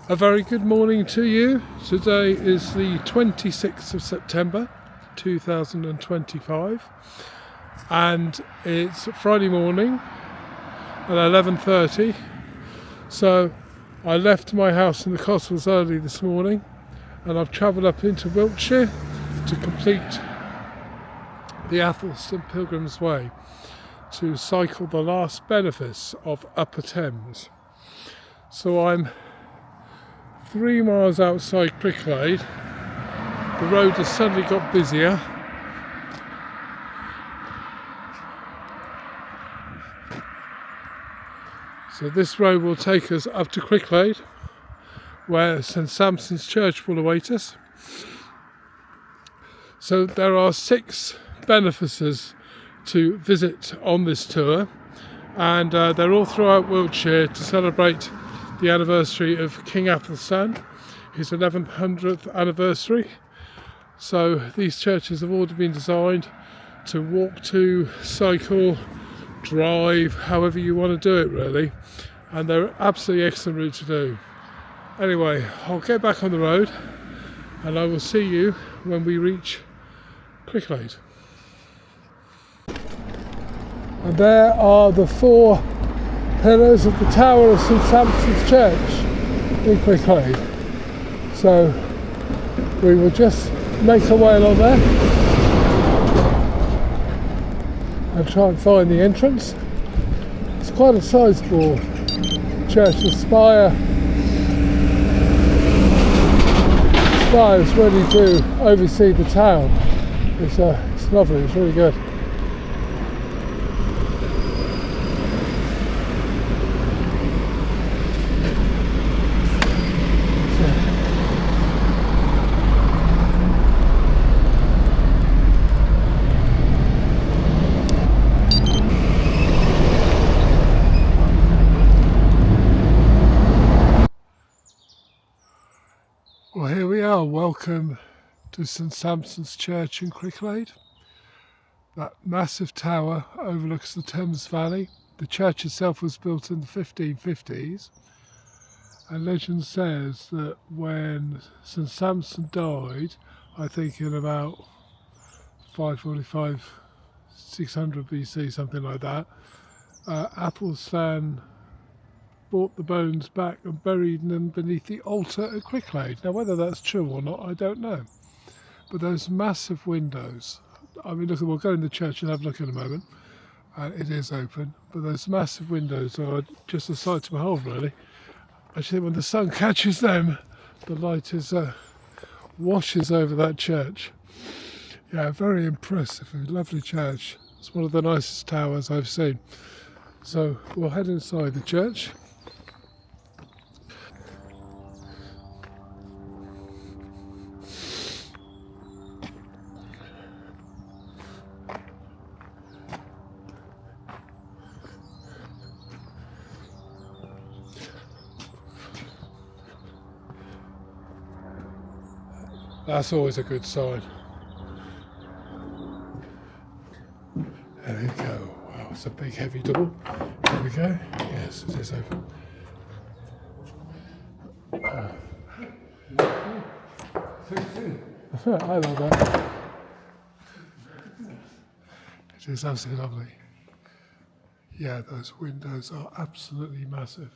A very good morning to you. Today is the 26th of September 2025 and it's Friday morning at 11:30. So I left my house in the Cotswolds early this morning and I've travelled up into Wiltshire to complete the Athelstan Pilgrim Way to cycle the last benefice of Upper Thames. So I'm 3 miles outside Cricklade. The road has suddenly got busier. So this road will take us up to Cricklade, where St Samson's Church will await us. So there are 6 benefices to visit on this tour, and they're all throughout Wiltshire to celebrate the anniversary of King Athelstan, his 1100th anniversary. So these churches have all been designed to walk to, cycle, drive, however you want to do it really, and they're absolutely excellent route to do. Anyway, I'll get back on the road and I will see you when we reach Cricklade. And there are the 4 pillars of the tower of St Samson's Church in Cricklade. So we will just make our way along there and try and find the entrance. It's quite a sizable church. The spires really do oversee the town. It's lovely, it's really good. Well, here we are. Welcome to St Samson's Church in Cricklade. That massive tower overlooks the Thames Valley. The church itself was built in the 1550s, and legend says that when St Samson died, I think in about 545, 600 BC, something like that, Athelstan brought the bones back and buried them beneath the altar at Cricklade. Now, whether that's true or not, I don't know. But those massive windows, I mean, look, we'll go in the church and have a look in a moment. It is open, but those massive windows are just a sight to behold, really. Actually, when the sun catches them, the light washes over that church. Yeah, very impressive, lovely church. It's one of the nicest towers I've seen. So we'll head inside the church. That's always a good sign. There we go. Wow, it's a big heavy door. Here we go. Yes, it is open. I love that. It is absolutely lovely. Yeah, those windows are absolutely massive.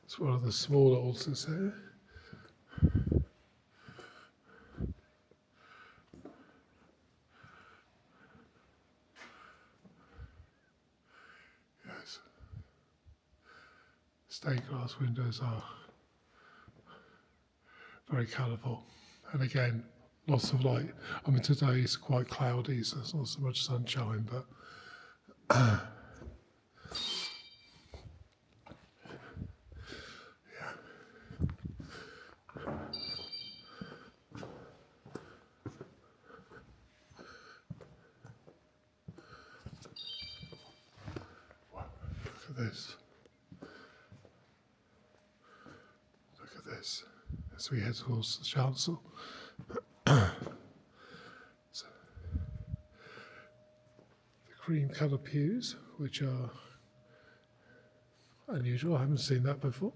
It's one of the smaller altars here. Yes. Stained glass windows are very colourful. And again, lots of light. I mean, today is quite cloudy, so there's not so much sunshine, but this. as we head towards the chancel. So, the cream-coloured pews, which are unusual. I haven't seen that before.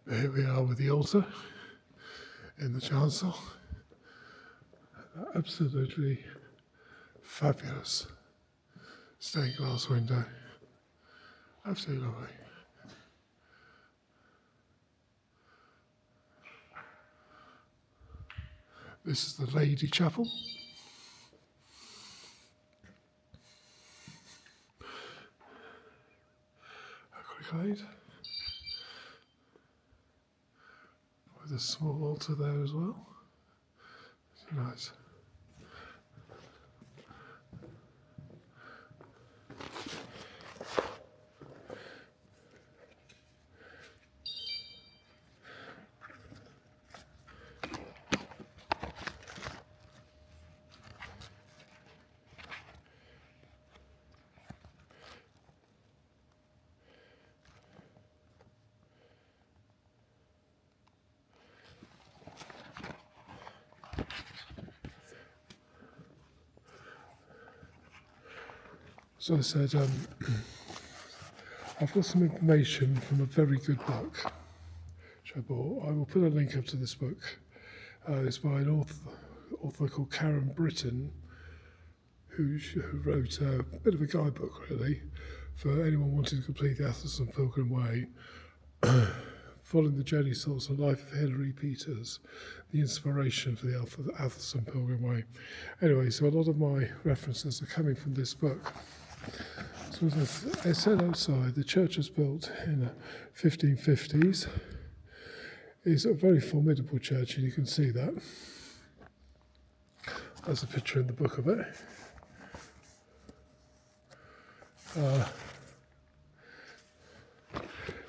Here we are with the altar in the chancel. Absolutely fabulous stained glass window. Absolutely lovely. This is the Lady Chapel. A quick aid. With a small altar there as well. It's nice. So I said, I've got some information from a very good book, which I bought. I will put a link up to this book. It's by an author called Carole Britton, who wrote a bit of a guidebook, really, for anyone wanting to complete the Athelstan Pilgrim Way, following the journey thoughts and life of Hilary Peters, the inspiration for the Athelstan Pilgrim Way. Anyway, so a lot of my references are coming from this book. So as I said outside, the church was built in the 1550s. It's a very formidable church, and you can see that. There's a picture in the book of it.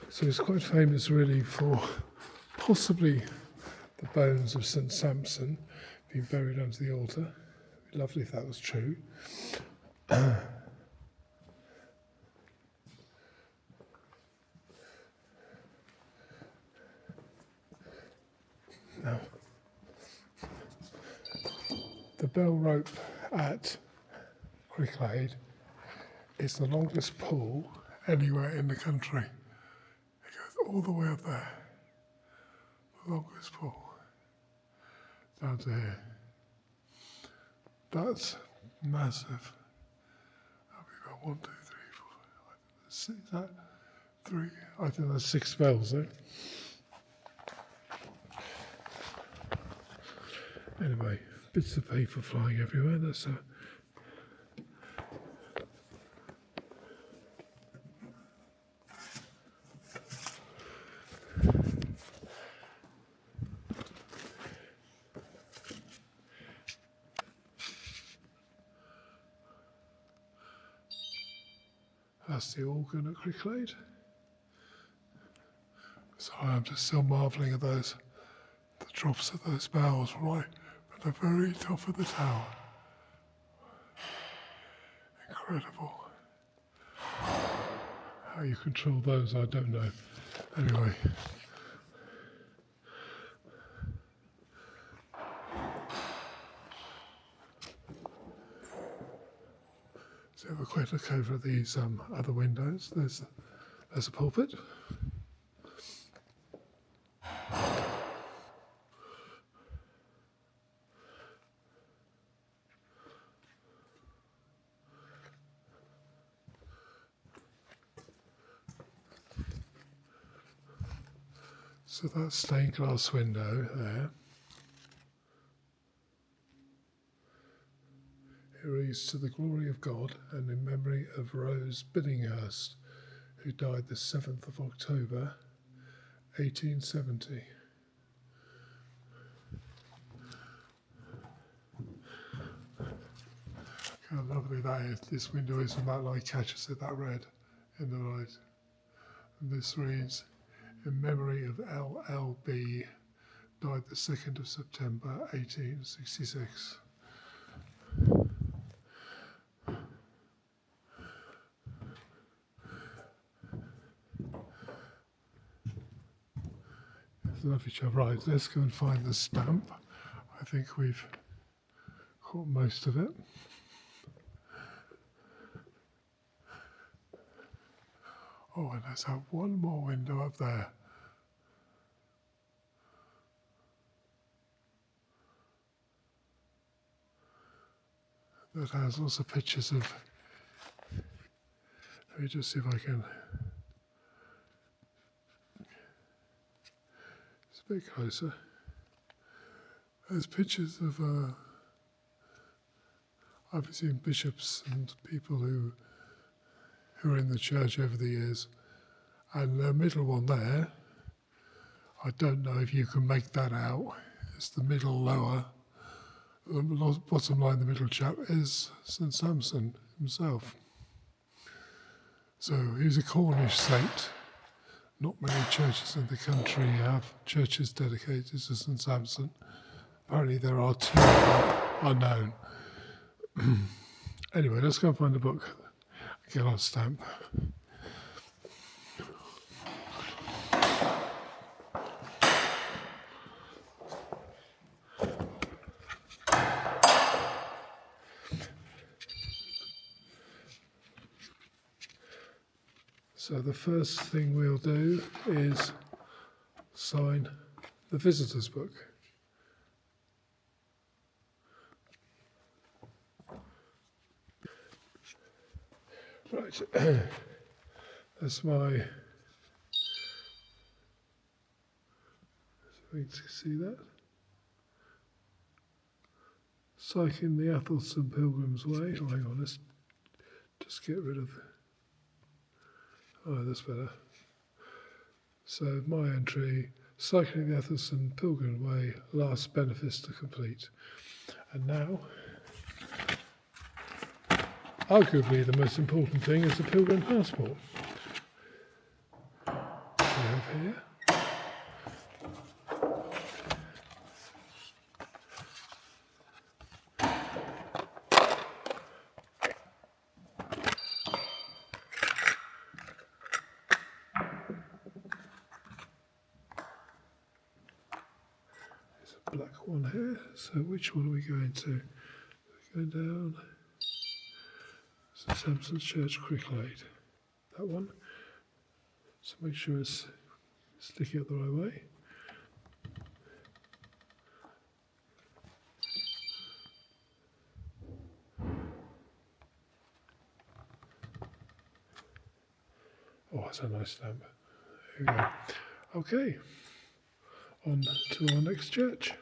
So it's quite famous, really, for possibly the bones of St. Samson being buried under the altar. It'd be lovely if that was true. Now, the bell rope at Cricklade is the longest pull anywhere in the country. It goes all the way up there. The longest pull down to here. That's massive. That'll be about 1, 2, 3, 4, 5. Is that 3? I think that's 6 bells there. Anyway, bits of paper flying everywhere. That's that's the organ at Cricklade. So I'm just still marvelling at the drops of those bells right at the very top of the tower. Incredible. How you control those, I don't know. Anyway. So have a quick look over these other windows. There's a pulpit. So that stained glass window there. It reads, "To the glory of God and in memory of Rose Billinghurst, who died the 7th of October, 1870. How lovely that is. This window is, and that light catches it, that red in the light. And this reads, "In memory of LLB, died the 2nd of September, 1866. Lovely job. Right, let's go and find the stamp. I think we've caught most of it. Oh, and there's one more window up there. That has lots of pictures of. Let me just see if I can. It's a bit closer. There's pictures of I've seen bishops and people who are in the church over the years. And the middle one there, I don't know if you can make that out. It's the middle lower. The bottom line, the middle chap, is St Samson himself. So he's a Cornish saint. Not many churches in the country have churches dedicated to St Samson. Apparently there are two unknown. Anyway, let's go and find the book. Get our stamp. So the first thing we'll do is sign the visitor's book. Right, that's my, so you can see that, Cycling the Athelstan Pilgrim Way. Oh, hang on, let's just get rid of, oh, that's better. So my entry, Cycling the Athelstan Pilgrim Way, last benefice to complete. And now, arguably the most important thing is the pilgrim passport. We have here. There's a black one here. So which one are we going to? Going down. St Samson's Church, Cricklade. That one. So make sure it's sticking up the right way. Oh, that's a nice stamp. There we go. Okay. On to our next church.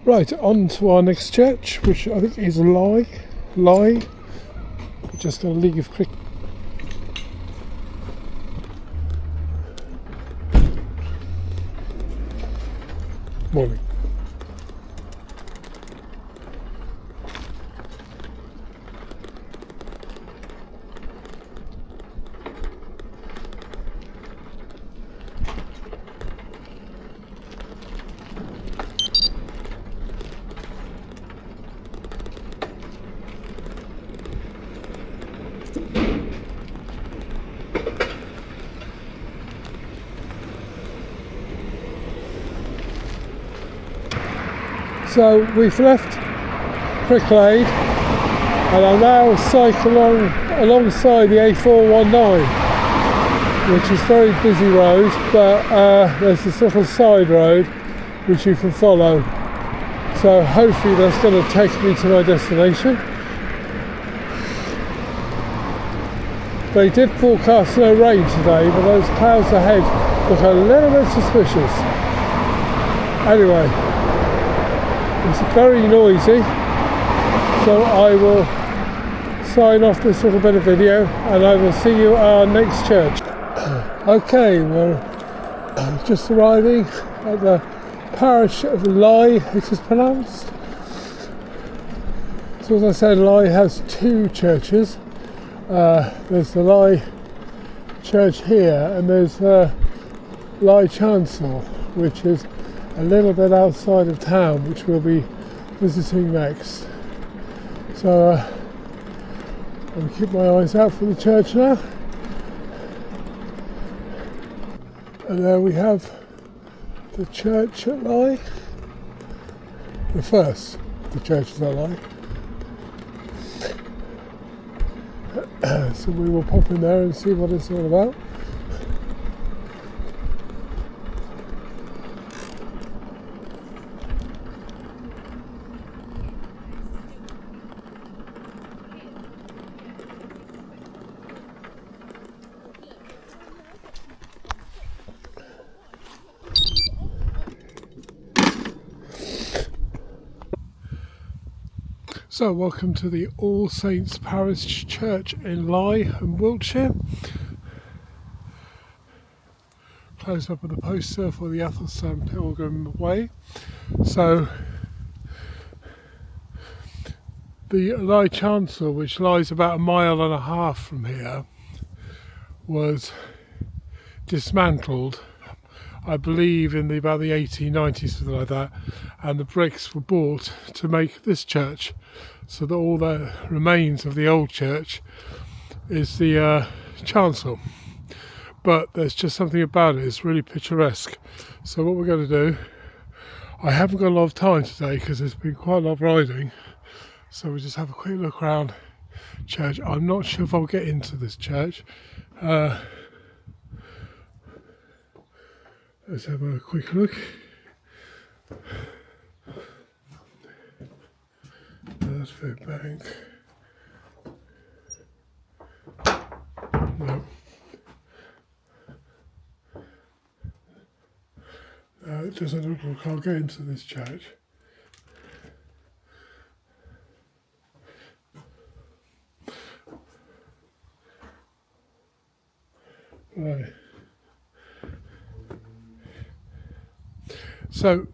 Right, on to our next church, which I think is Lye. We're just going to leave quick. Morning. So we've left Cricklade and I'm now cycling alongside the A419, which is a very busy road, but there's this little side road which you can follow. So hopefully that's going to take me to my destination. They did forecast no rain today, but those clouds ahead look a little bit suspicious. Anyway, it's very noisy, so I will sign off this little bit of video and I will see you at our next church. Okay, we're just arriving at the parish of Lye, it is pronounced. So as I said, Lye has two churches. There's the Lye church here, and there's Lye Chancel, which is a little bit outside of town, which we'll be visiting next. So I'll keep my eyes out for the church now. And there we have the church at Lye. The first of the churches at Lye. So we will pop in there and see what it's all about. So welcome to the All Saints Parish Church in Lye and Wiltshire. Close up with the poster for the Athelstan Pilgrim Way. So the Lye Chancel, which lies about 1.5 miles from here, was dismantled, I believe, in about the 1890s, something like that, and the bricks were bought to make this church, so that all the remains of the old church is the chancel. But there's just something about it, it's really picturesque. So what we're going to do, I haven't got a lot of time today because there's been quite a lot of riding, so we'll just have a quick look around church. I'm not sure if I'll get into this church. Let's have a quick look. That's the bank. No. No, it doesn't look like I'll get into this church. Right. So,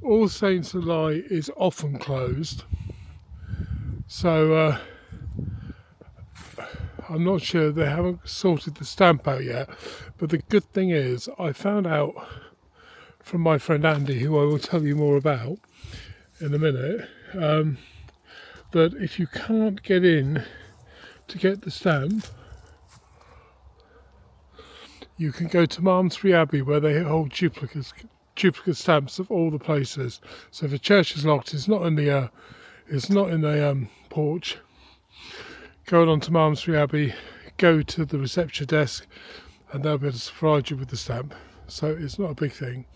All Saints at Lye is often closed, so I'm not sure, they haven't sorted the stamp out yet, but the good thing is I found out from my friend Andy, who I will tell you more about in a minute, that if you can't get in to get the stamp, you can go to Malmesbury Abbey, where they hold duplicate stamps of all the places. So if a church is locked, it's not in the porch. Go on to Malmesbury Abbey, go to the reception desk, and they'll be able to provide you with the stamp. So it's not a big thing.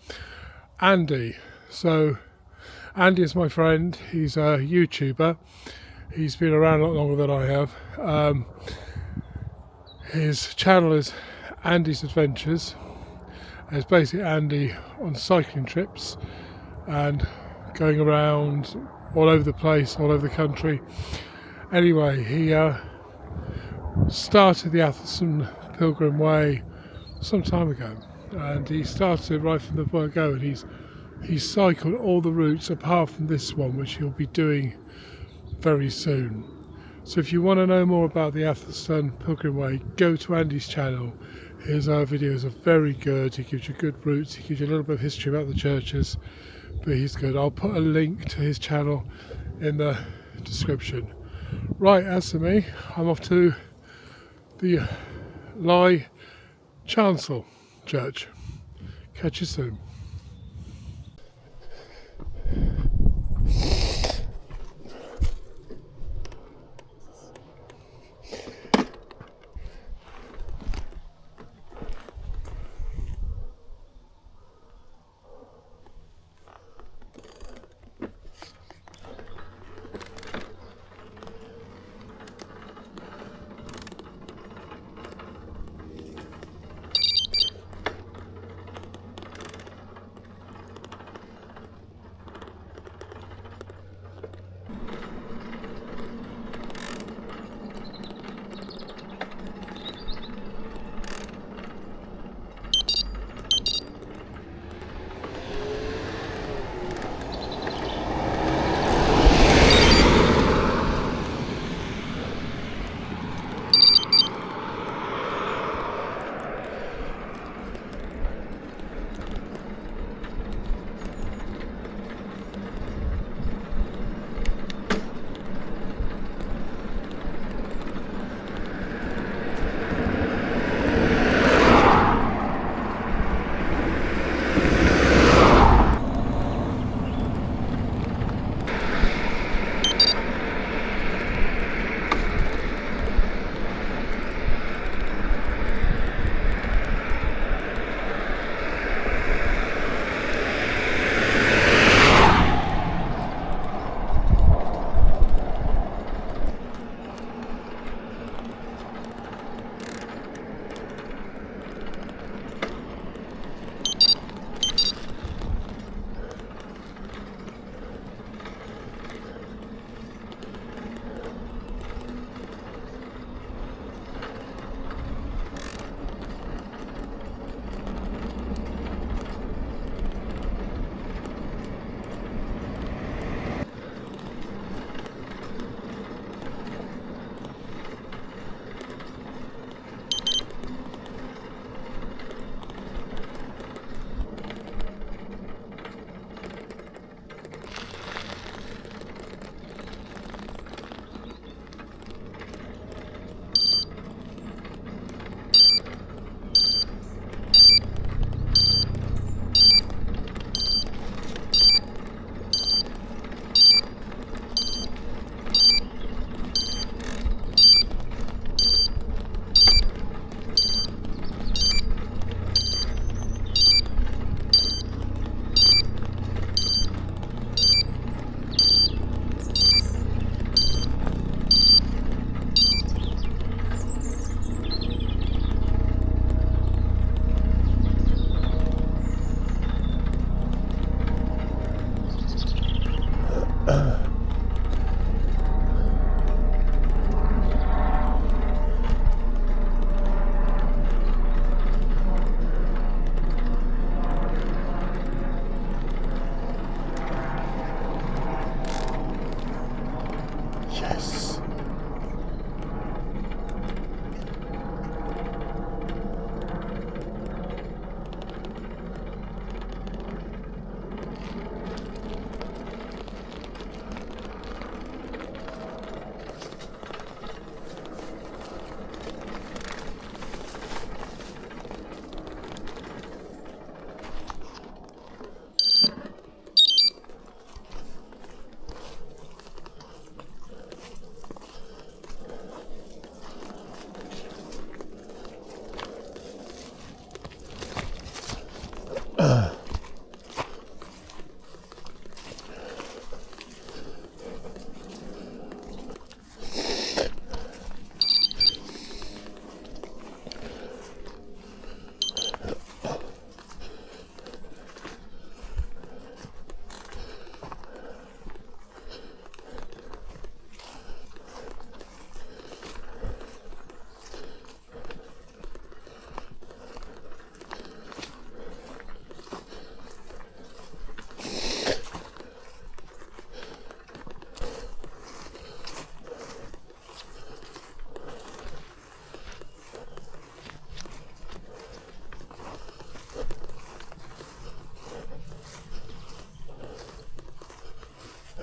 Andy is my friend. He's a YouTuber. He's been around a lot longer than I have. His channel is Andy's Adventures. It's basically Andy on cycling trips and going around all over the place, all over the country. Anyway, he started the Athelstan Pilgrim Way some time ago, and he started it right from the word go, and he's cycled all the routes apart from this one, which he'll be doing very soon. So if you want to know more about the Athelstan Pilgrim Way, go to Andy's channel. His videos are very good. He gives you good routes, he gives you a little bit of history about the churches, but he's good. I'll put a link to his channel in the description. Right, as for me, I'm off to the Lye Chancel Church. Catch you soon.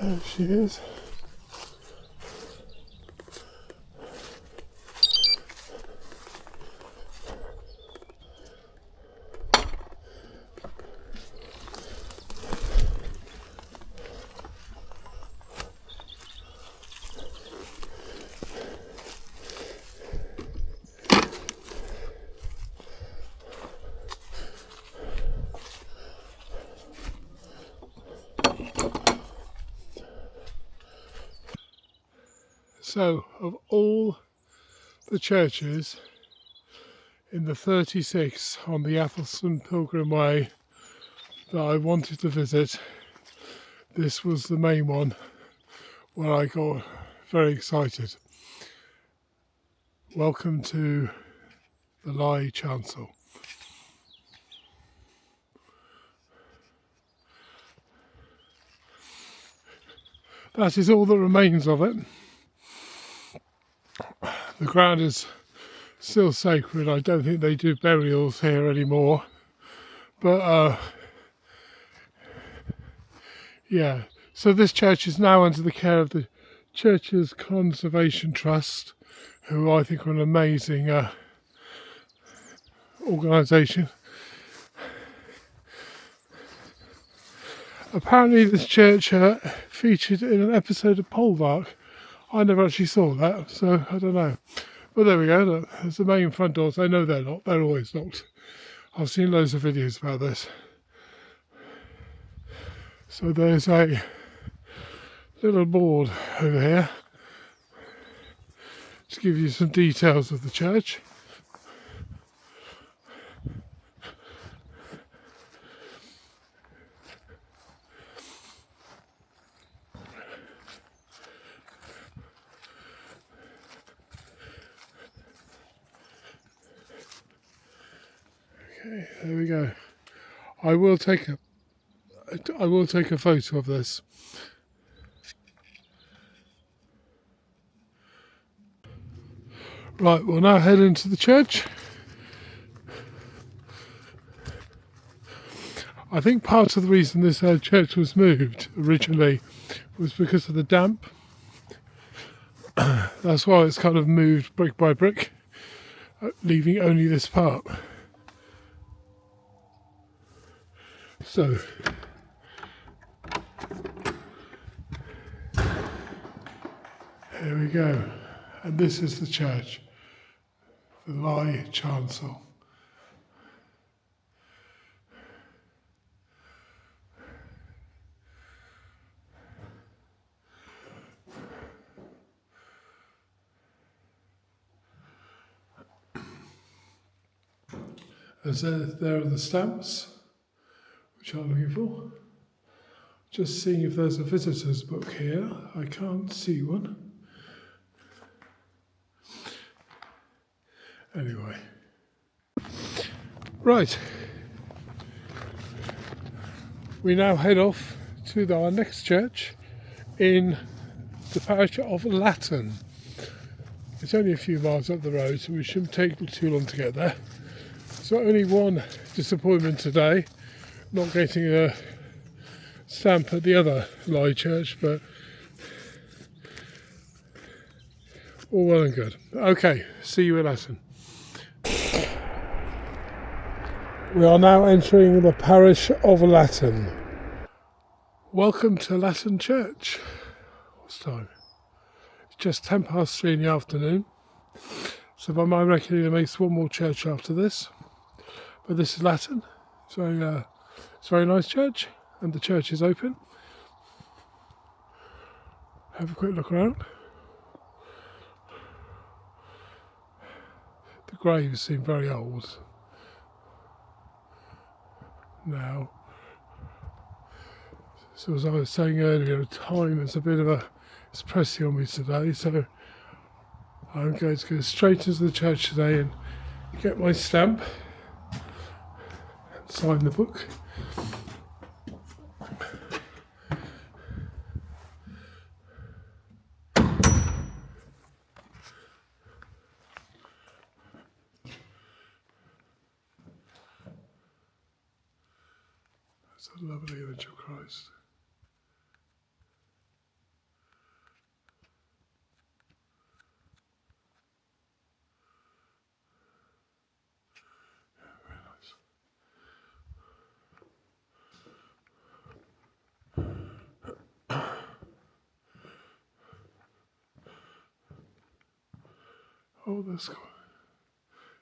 There she is. So, of all the churches in the 36 on the Athelstan Pilgrim Way that I wanted to visit, this was the main one where I got very excited. Welcome to the Lye Chancel. That is all that remains of it. The ground is still sacred. I don't think they do burials here anymore. But yeah, so this church is now under the care of the Churches Conservation Trust, who I think are an amazing organisation. Apparently this church featured in an episode of Polvark. I never actually saw that, so I don't know. But there we go, look, there's the main front doors. I know they're locked, they're always locked. I've seen loads of videos about this. So there's a little board over here to give you some details of the church. Okay, there we go. I will take a photo of this. Right, we'll now head into the church. I think part of the reason this church was moved originally was because of the damp. That's why it's kind of moved brick by brick, leaving only this part. So, here we go. And this is the church, the Lye Chancel. As there are the stamps, which I'm looking for. Just seeing if there's a visitor's book here. I can't see one. Anyway. Right. We now head off to our next church in the parish of Latten. It's only a few miles up the road, so we shouldn't take too long to get there. So only one disappointment today, not getting a stamp at the other Lye church, but all well and good. Okay, see you in Latten. We are now entering the parish of Latten. Welcome to Latten Church. What's time? It's just 3:10 in the afternoon. So by my reckoning, there makes one more church after this. But this is Latten. So it's a very nice church, and the church is open. Have a quick look around. The graves seem very old now. So as I was saying earlier, time is a bit of it's pressing on me today, so I'm going to go straight into the church today and get my stamp and sign the book. That's a lovely image of Christ. Oh, that's good.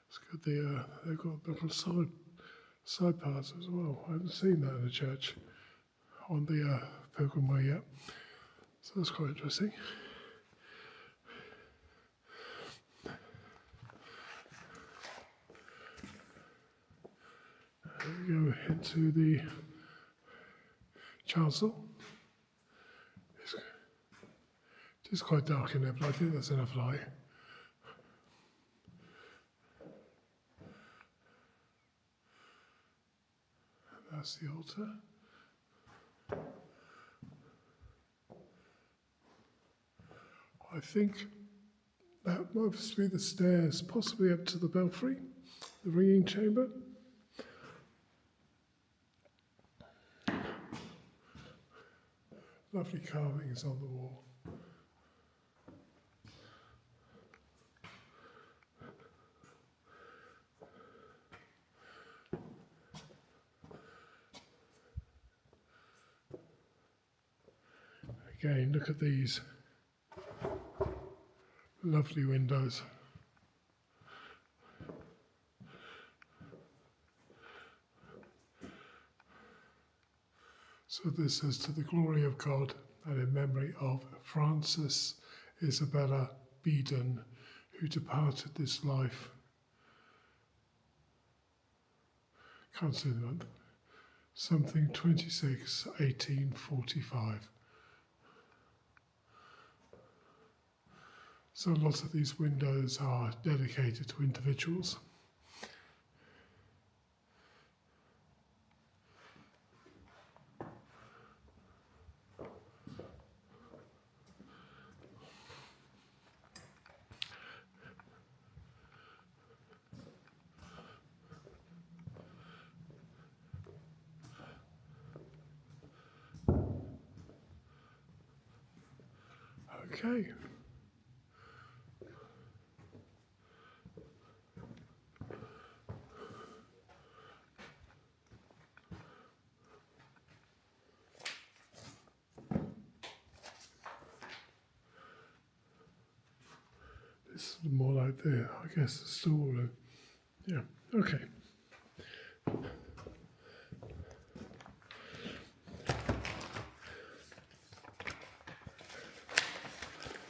It's good. They've got little side paths as well. I haven't seen that in the church on the Pilgrim Way yet. So that's quite interesting. We go into the chancel. It's quite dark in there, but I think there's enough light. That's the altar. I think that must be the stairs, possibly up to the belfry, the ringing chamber. Lovely carvings on the wall. Again, look at these lovely windows. So this says, to the glory of God and in memory of Frances Isabella Beedon, who departed this life. Can't see the month. Something 26, 1845. So lots of these windows are dedicated to individuals. Okay. This is more like the, I guess, the storeroom. Yeah, okay.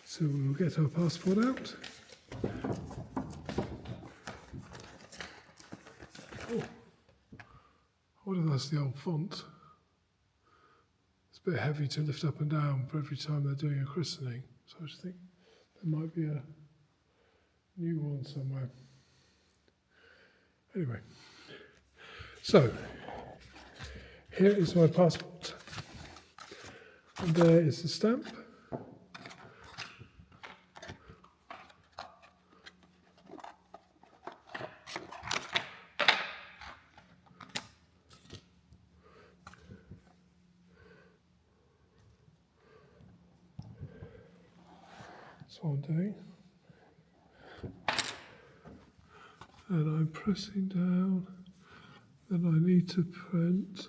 So we'll get our passport out. Oh, I wonder if that's the old font. It's a bit heavy to lift up and down for every time they're doing a christening. So I just think there might be a new one somewhere. Anyway, so here is my passport. And there is the stamp. That's what I'm doing. And I'm pressing down, and I need to print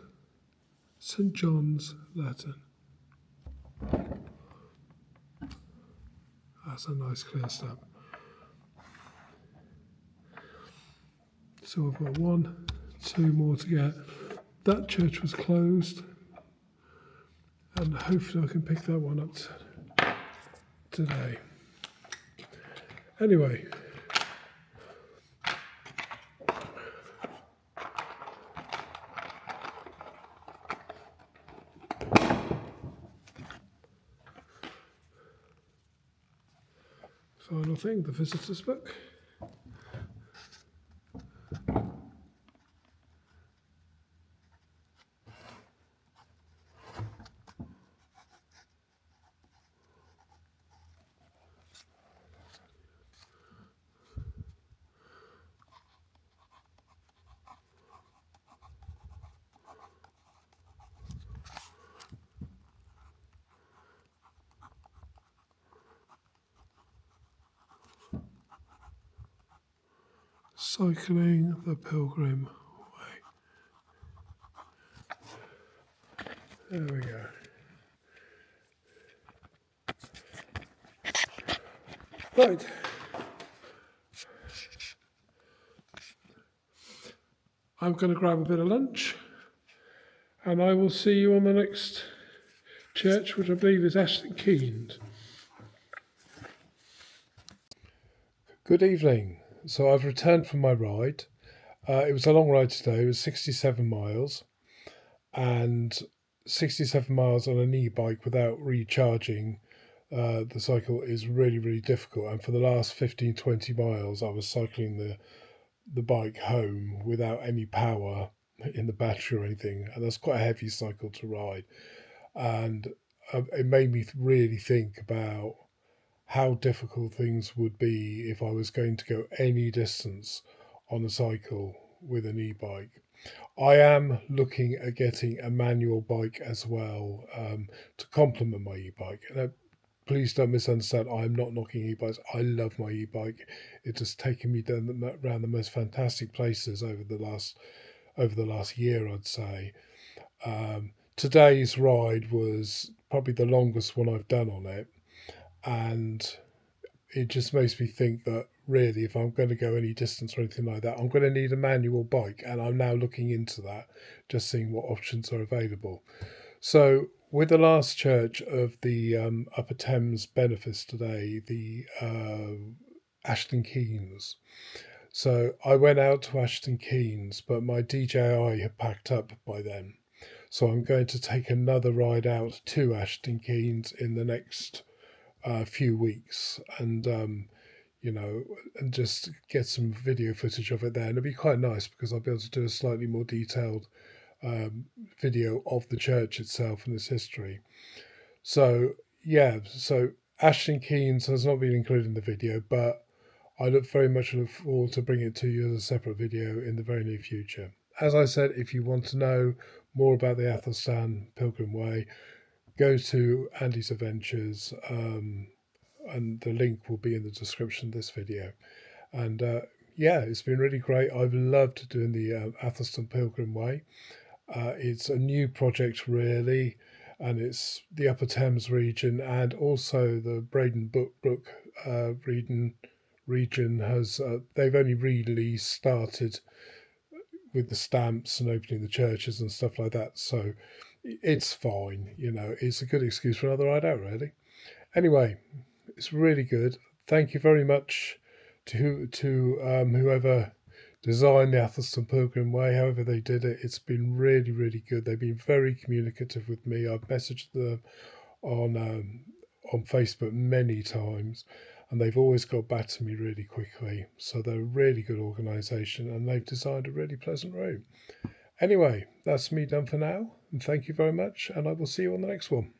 St. John's Latin. That's a nice clear stamp. So I've got 1, 2 more to get. That church was closed, and hopefully I can pick that one up today. Anyway. Final thing, the visitor's book. Cycling the Pilgrim Way. There we go. Right, I'm going to grab a bit of lunch, and I will see you on the next church, which I believe is Athelstan Keynes. Good evening. So I've returned from my ride. It was a long ride today. It was 67 miles, and 67 miles on an e-bike without recharging the cycle is really, really difficult. And for the last 15, 20 miles, I was cycling the bike home without any power in the battery or anything. And that's quite a heavy cycle to ride. And it made me really think about how difficult things would be if I was going to go any distance on a cycle with an e-bike. I am looking at getting a manual bike as well to complement my e-bike. And please don't misunderstand, I'm not knocking e-bikes. I love my e-bike. It has taken me around the most fantastic places over the last year, I'd say. Today's ride was probably the longest one I've done on it, and it just makes me think that really, if I'm going to go any distance or anything like that, I'm going to need a manual bike, and I'm now looking into that, just seeing what options are available. So with the last church of the Upper Thames Benefice today, the Athelstan Keynes. So I went out to Athelstan Keynes, but my DJI had packed up by then. So I'm going to take another ride out to Athelstan Keynes in the next few weeks, and and just get some video footage of it there. And it'll be quite nice because I'll be able to do a slightly more detailed video of the church itself and its history. So Athelstan Keynes has not been included in the video, but I very much look forward to bringing it to you as a separate video in the very near future. As I said, if you want to know more about the Athelstan Pilgrim Way, go to Andy's Adventures, and the link will be in the description of this video. And it's been really great. I've loved doing the Athelstan Pilgrim Way. It's a new project, really, and it's the Upper Thames region and also the Braden Brook region has. They've only really started with the stamps and opening the churches and stuff like that, so it's fine. It's a good excuse for another ride out, really. Anyway, it's really good. Thank you very much to whoever designed the Athelstan Pilgrim Way, however they did it. It's been really, really good. They've been very communicative with me. I've messaged them on Facebook many times, and they've always got back to me really quickly. So they're a really good organisation, and they've designed a really pleasant route. Anyway, that's me done for now, and thank you very much, and I will see you on the next one.